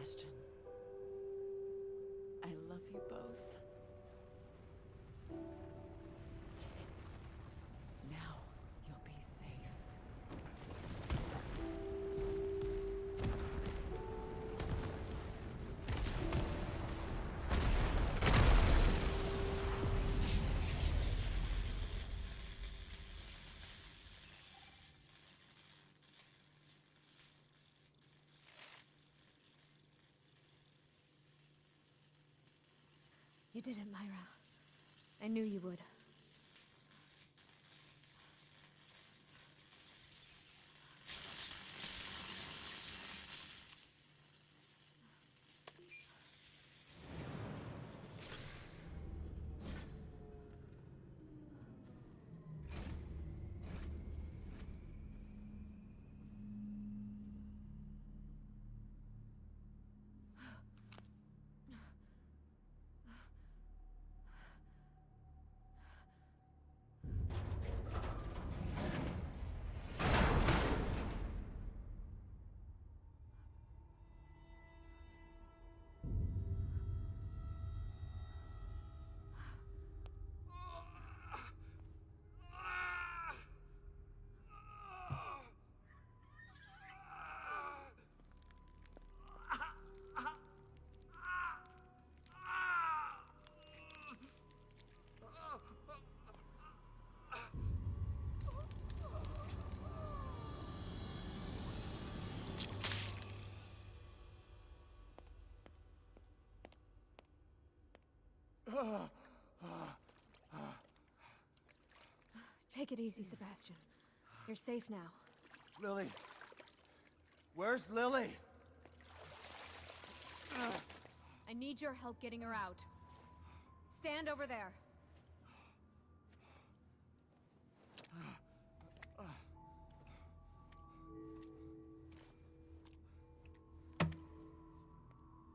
Sebastian. I love you both. Now you'll be safe. You did it, Myra. I knew you would. Take it easy, Sebastian. You're safe now. Lily. Where's Lily? I need your help getting her out. Stand over there.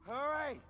Hurry!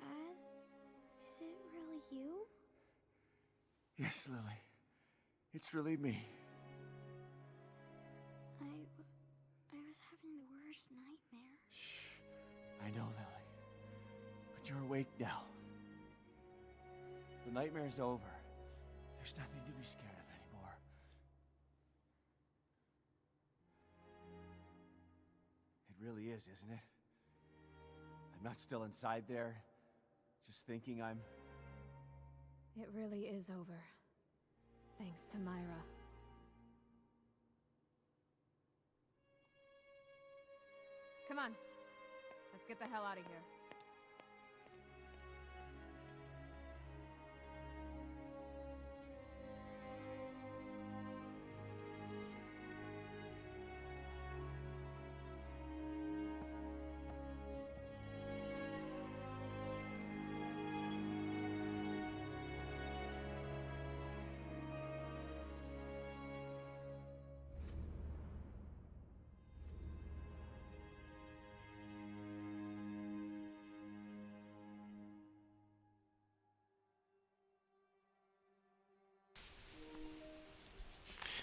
Dad, is it really you? Yes, Lily. It's really me. I was having the worst nightmare. Shh. I know, Lily. But you're awake now. The nightmare's over. There's nothing to be scared of anymore. It really is, isn't it? I'm not still inside there, just thinking I'm... It really is over. Thanks to Myra. Come on. Let's get the hell out of here.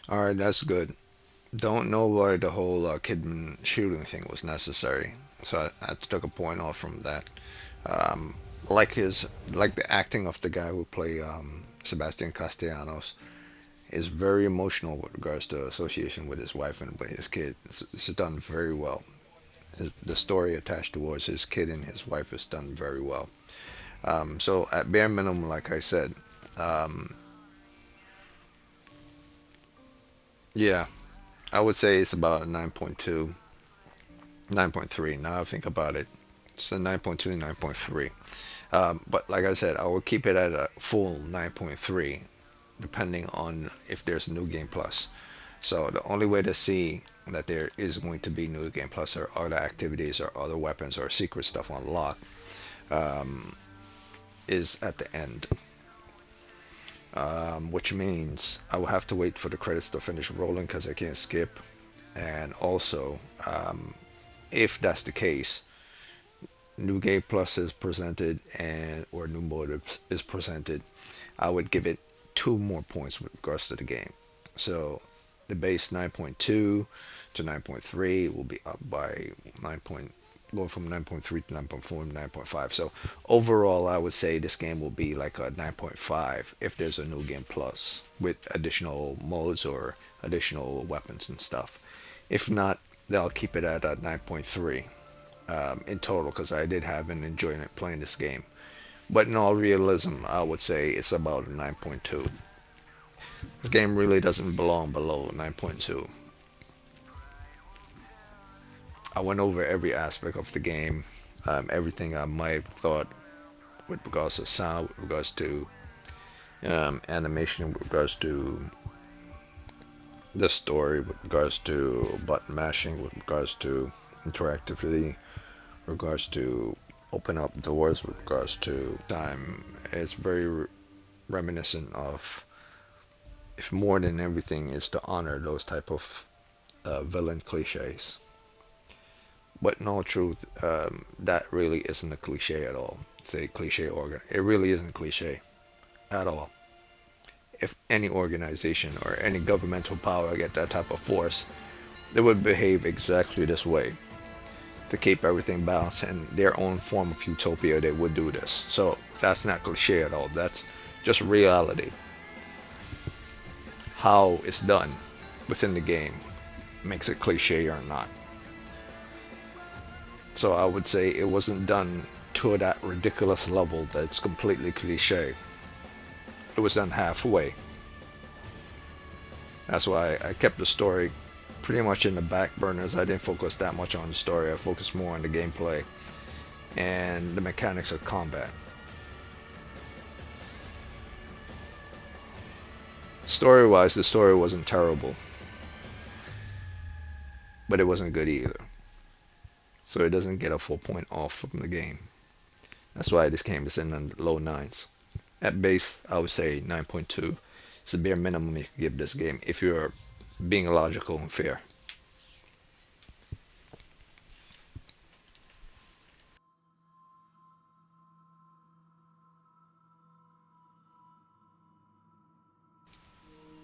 Alright, that's good. Don't know why the whole Kidman shooting thing was necessary. So I took a point off from that. Um, like the acting of the guy who played Sebastian Castellanos is very emotional with regards to association with his wife and with his kid. It's done very well. The story attached towards his kid and his wife is done very well. So at bare minimum, like I said, yeah, I would say it's about a 9.2. 9.3. Now I think about it, it's a 9.2, 9.3. But like I said, I will keep it at a full 9.3, depending on if there's New Game Plus. So the only way to see that there is going to be New Game Plus or other activities or other weapons or secret stuff unlocked is at the end. Which means I will have to wait for the credits to finish rolling because I can't skip. And also, if that's the case, New Game Plus is presented or new motives is presented, I would give it 2 more points with regards to the game. So the base 9.2 to 9.3 will be up by going from 9.3 to 9.4 to 9.5. So overall, I would say this game will be like a 9.5 if there's a New Game Plus with additional modes or additional weapons and stuff. If not, then I'll keep it at a 9.3 in total, because I did have an enjoyment playing this game. But in all realism, I would say it's about a 9.2. This game really doesn't belong below 9.2. I went over every aspect of the game, everything I might have thought with regards to sound, with regards to animation, with regards to the story, with regards to button mashing, with regards to interactivity, with regards to open up doors, with regards to time. It's very reminiscent of, if more than everything, is to honor those type of villain cliches. But in all truth, that really isn't a cliche at all. It's a cliche organ. It really isn't cliche at all. If any organization or any governmental power get that type of force, they would behave exactly this way. To keep everything balanced in their own form of utopia, they would do this. So that's not cliche at all. That's just reality. How it's done within the game makes it cliche or not. So I would say it wasn't done to that ridiculous level that it's completely cliche. It was done halfway. That's why I kept the story pretty much in the back burners. I didn't focus that much on the story. I focused more on the gameplay and the mechanics of combat. Story-wise, the story wasn't terrible, but it wasn't good either. So it doesn't get a full point off from the game. That's why this game is in the low 9s. At base, I would say 9.2. It's the bare minimum you can give this game if you're being logical and fair.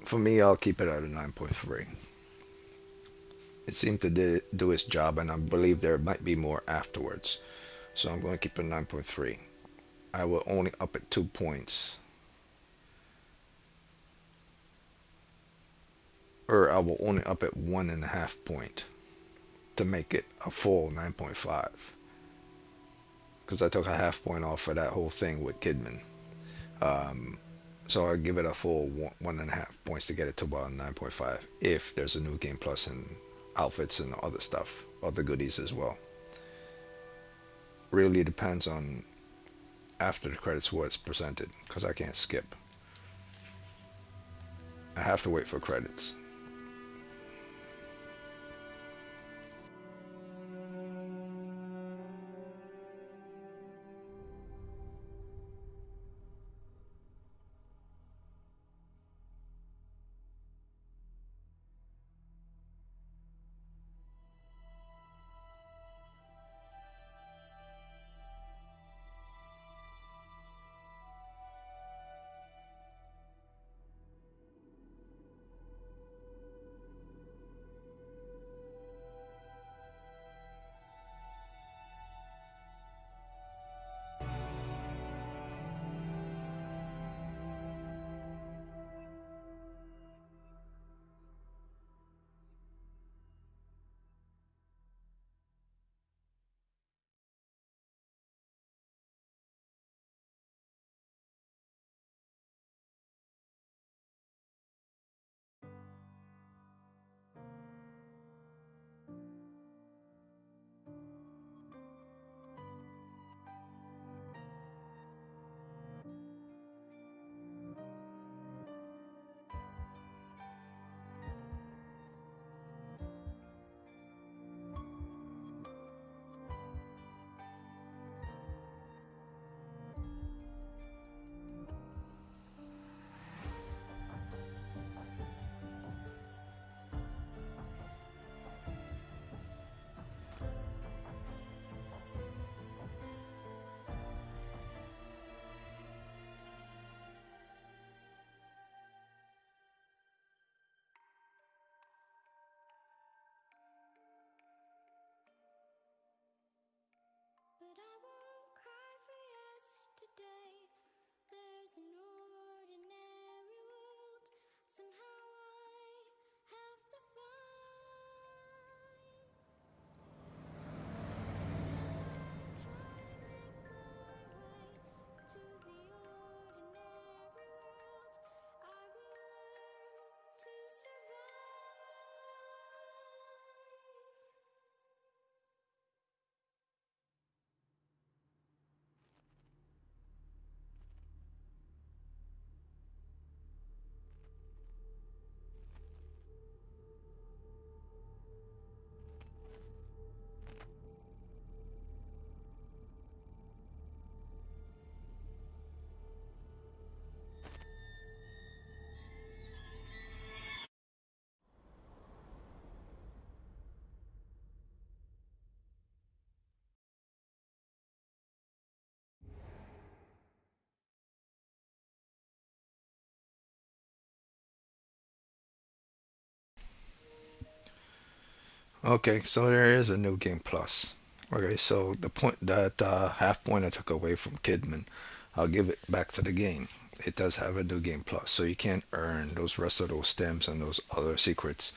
For me, I'll keep it at a 9.3. It seemed to do its job, and I believe there might be more afterwards. So I'm going to keep it 9.3. I will only up it 2 points. Or I will only up it 1.5 point to make it a full 9.5. Because I took a half point off for that whole thing with Kidman. So I'll give it a full 1.5 points to get it to about 9.5 if there's a New Game Plus and outfits and other stuff, other goodies as well. Really depends on after the credits what's presented, because I can't skip. I have to wait for credits. It's an ordinary world. Somehow I have to find. As I try to make my way to the ordinary world, I will learn to survive. Okay, so there is a new game plus. Okay, so the point that half point I took away from Kidman, I'll give it back to the game. It does have a new game plus, so you can earn those rest of those stems and those other secrets,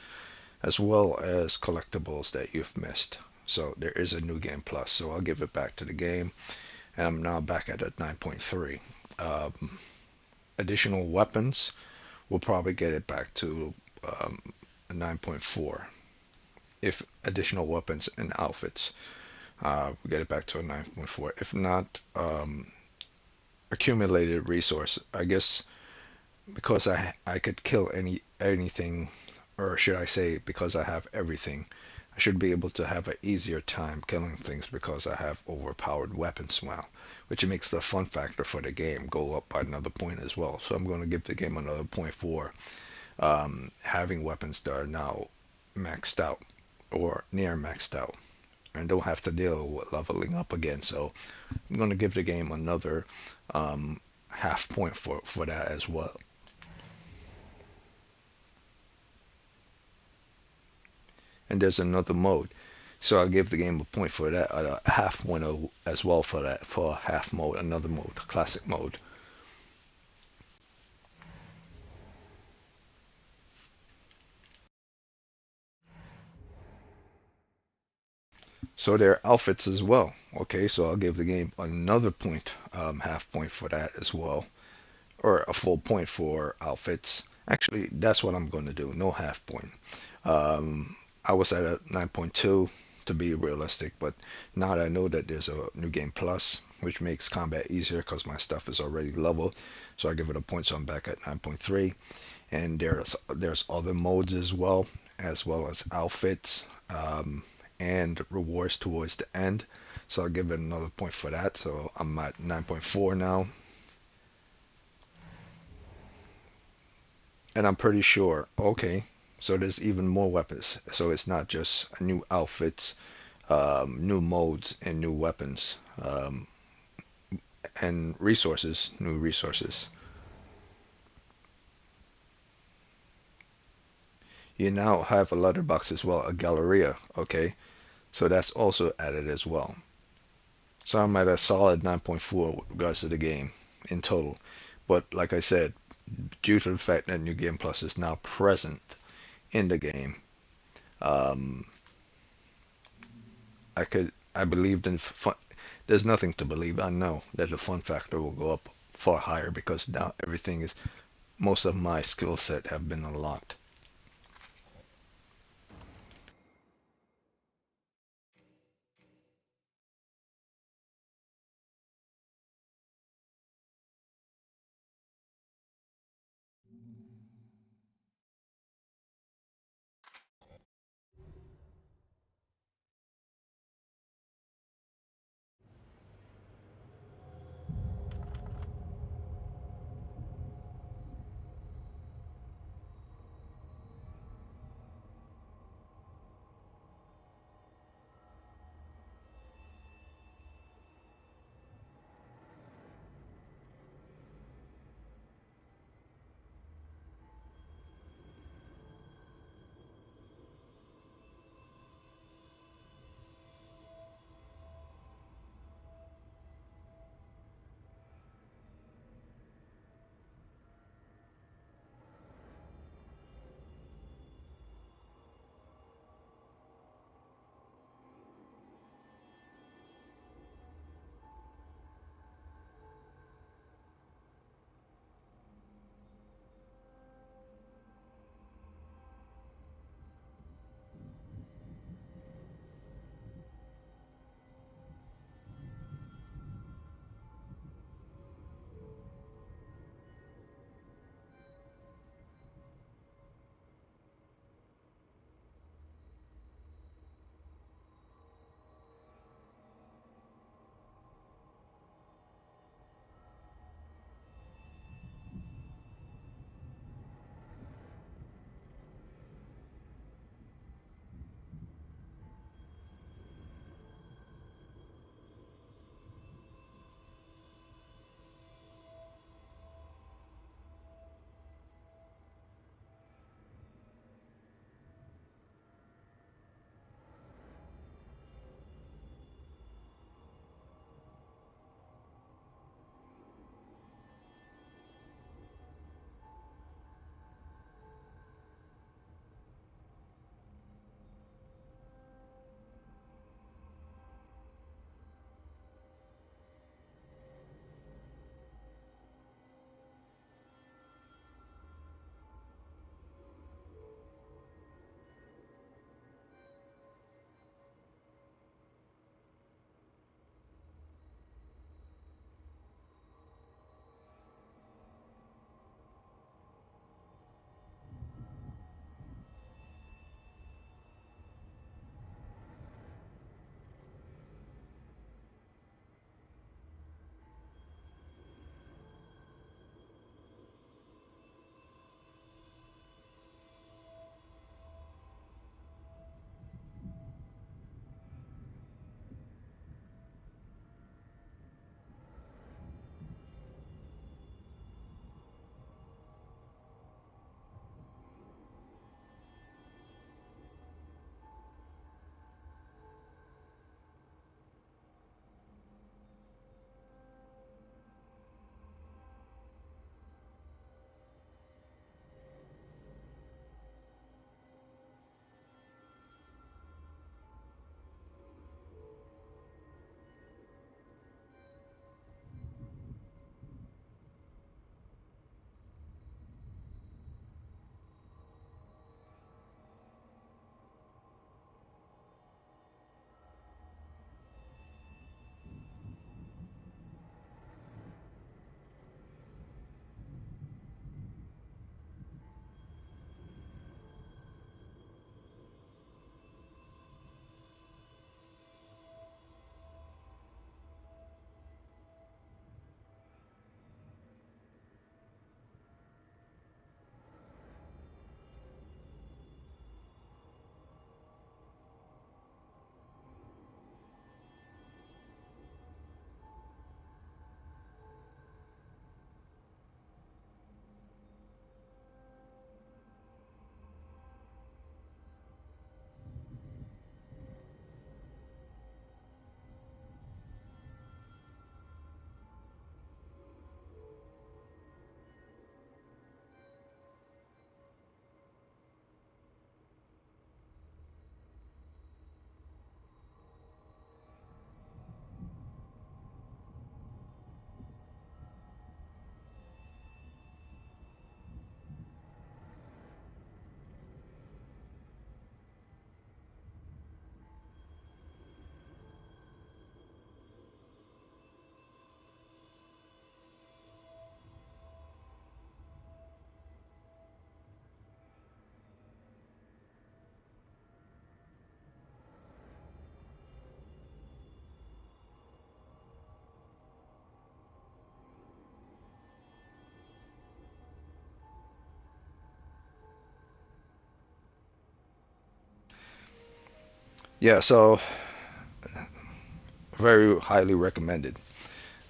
as well as collectibles that you've missed. So there is a new game plus, so I'll give it back to the game. And I'm now back at a 9.3. Additional weapons, we'll probably get it back to a 9.4. If additional weapons and outfits, we get it back to a 9.4. If not, accumulated resource, I guess because I could kill anything, or should I say because I have everything, I should be able to have an easier time killing things because I have overpowered weapons now, which makes the fun factor for the game go up by another point as well. So I'm going to give the game another point for having weapons that are now maxed out or near maxed out and don't have to deal with leveling up again. So I'm going to give the game another half point for that as well. And there's another mode, so I'll give the game a point for that, a half point as well for that, for a half mode, another mode, classic mode. So there are outfits as well. Okay, so I'll give the game another point, half point for that as well, or a full point for outfits. Actually, that's what I'm going to do. No half point. I was at a 9.2 to be realistic, but now that I know that there's a new game plus, which makes combat easier because my stuff is already leveled, so I give it a point. So I'm back at 9.3. And there's other modes as well as outfits. And rewards towards the end, so I'll give it another point for that. So I'm at 9.4 now, and I'm pretty sure, okay, so there's even more weapons, so it's not just new outfits, new modes and new weapons, and resources, new resources. You now have a letterbox as well, a galleria. Okay, so that's also added as well. So I'm at a solid 9.4 with regards to the game in total. But like I said, due to the fact that New Game Plus is now present in the game, um, I believed in fun. There's nothing to believe. I know that the fun factor will go up far higher because now everything is, most of my skill set have been unlocked. Yeah, so very highly recommended.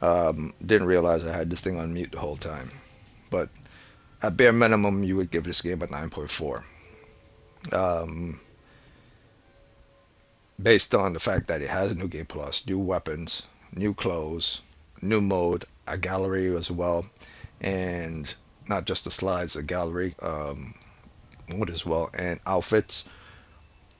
Didn't realize I had this thing on mute the whole time, but at bare minimum, you would give this game a 9.4. Um, Based on the fact that it has a new game plus, new weapons, new clothes, new mode, a gallery as well, and not just the slides, a gallery, mode as well, and outfits.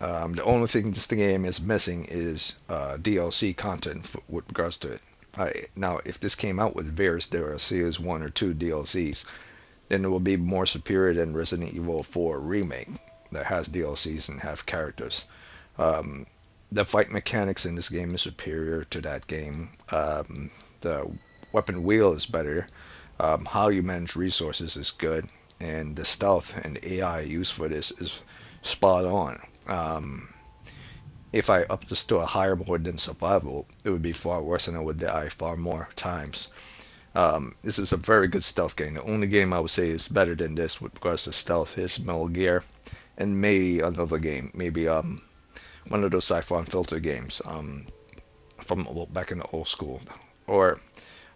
The only thing this game is missing is DLC content with regards to it. Now, if this came out with various DLCs, one or two DLCs, then it will be more superior than Resident Evil 4 Remake that has DLCs and have characters. Um, the fight mechanics in this game is superior to that game. The weapon wheel is better. How you manage resources is good, and the stealth and the AI used for this is spot on. If I upped this to a higher mode than survival, it would be far worse and I would die far more times. This is a very good stealth game. The only game I would say is better than this with regards to stealth is Metal Gear, and maybe another game, maybe one of those Sci-Fi Filter games from back in the old school, or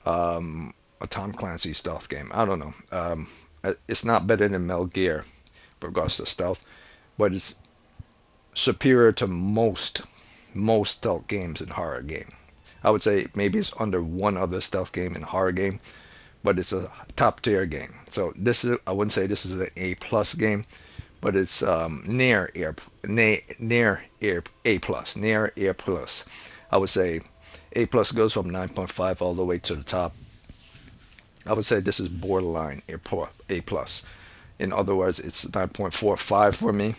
a Tom Clancy stealth game. I don't know. It's not better than Metal Gear with regards to stealth, but it's superior to most stealth games and horror game. I would say maybe it's under one other stealth game and horror game, but it's a top tier game. So this is, I wouldn't say this is an A plus game, but it's near A plus, near A plus. I would say A plus goes from 9.5 all the way to the top. I would say this is borderline A plus. In other words, it's 9.45 for me.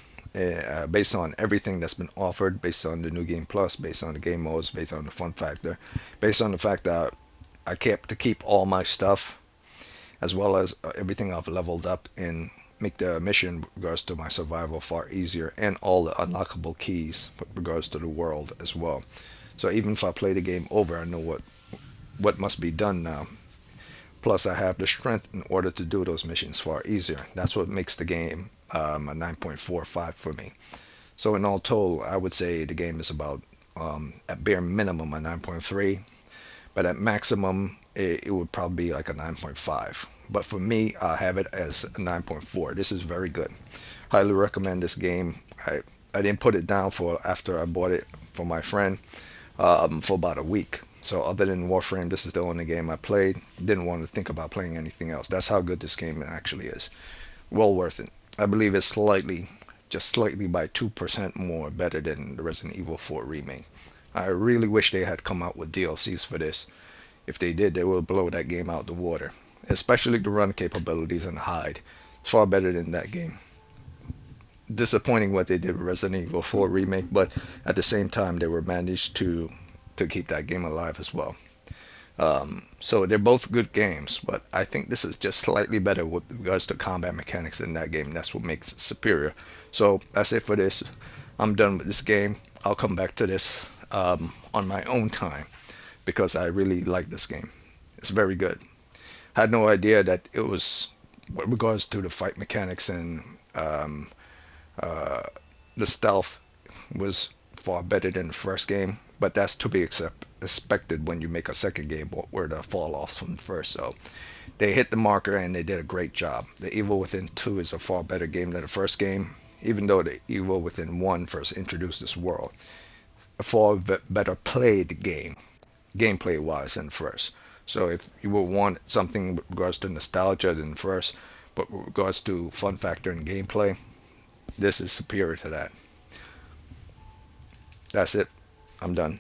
Based on everything that's been offered, based on the new game plus, based on the game modes, based on the fun factor, based on the fact that I kept to keep all my stuff, as well as everything I've leveled up, and make the mission with regards to my survival far easier, and all the unlockable keys with regards to the world as well. So even if I play the game over, I know what must be done now. Plus, I have the strength in order to do those missions far easier. That's what makes the game a 9.45 for me. So in all total, I would say the game is about, at bare minimum, a 9.3. But at maximum, it would probably be like a 9.5. But for me, I have it as a 9.4. This is very good. Highly recommend this game. I didn't put it down for after I bought it for my friend for about a week. So other than Warframe, this is the only game I played. Didn't want to think about playing anything else. That's how good this game actually is. Well worth it. I believe it's just slightly by 2% more better than the Resident Evil 4 remake. I really wish they had come out with DLCs for this. If they did, they would blow that game out the water. Especially the run capabilities and hide. It's far better than that game. Disappointing what they did with Resident Evil 4 remake, but at the same time they were managed to keep that game alive as well. So they're both good games, but I think this is just slightly better with regards to combat mechanics in that game. That's what makes it superior. So that's it for this. I'm done with this game. I'll come back to this on my own time because I really like this game. It's very good. I had no idea that it was, with regards to the fight mechanics and the stealth, was far better than the first game, but that's to be expected when you make a second game where the fall offs from the first. So they hit the marker and they did a great job. The Evil Within 2 is a far better game than the first game, even though the Evil Within 1 first introduced this world. A far better played game, gameplay wise, than the first. So if you would want something with regards to nostalgia than the first, but with regards to fun factor and gameplay, this is superior to that. That's it. I'm done.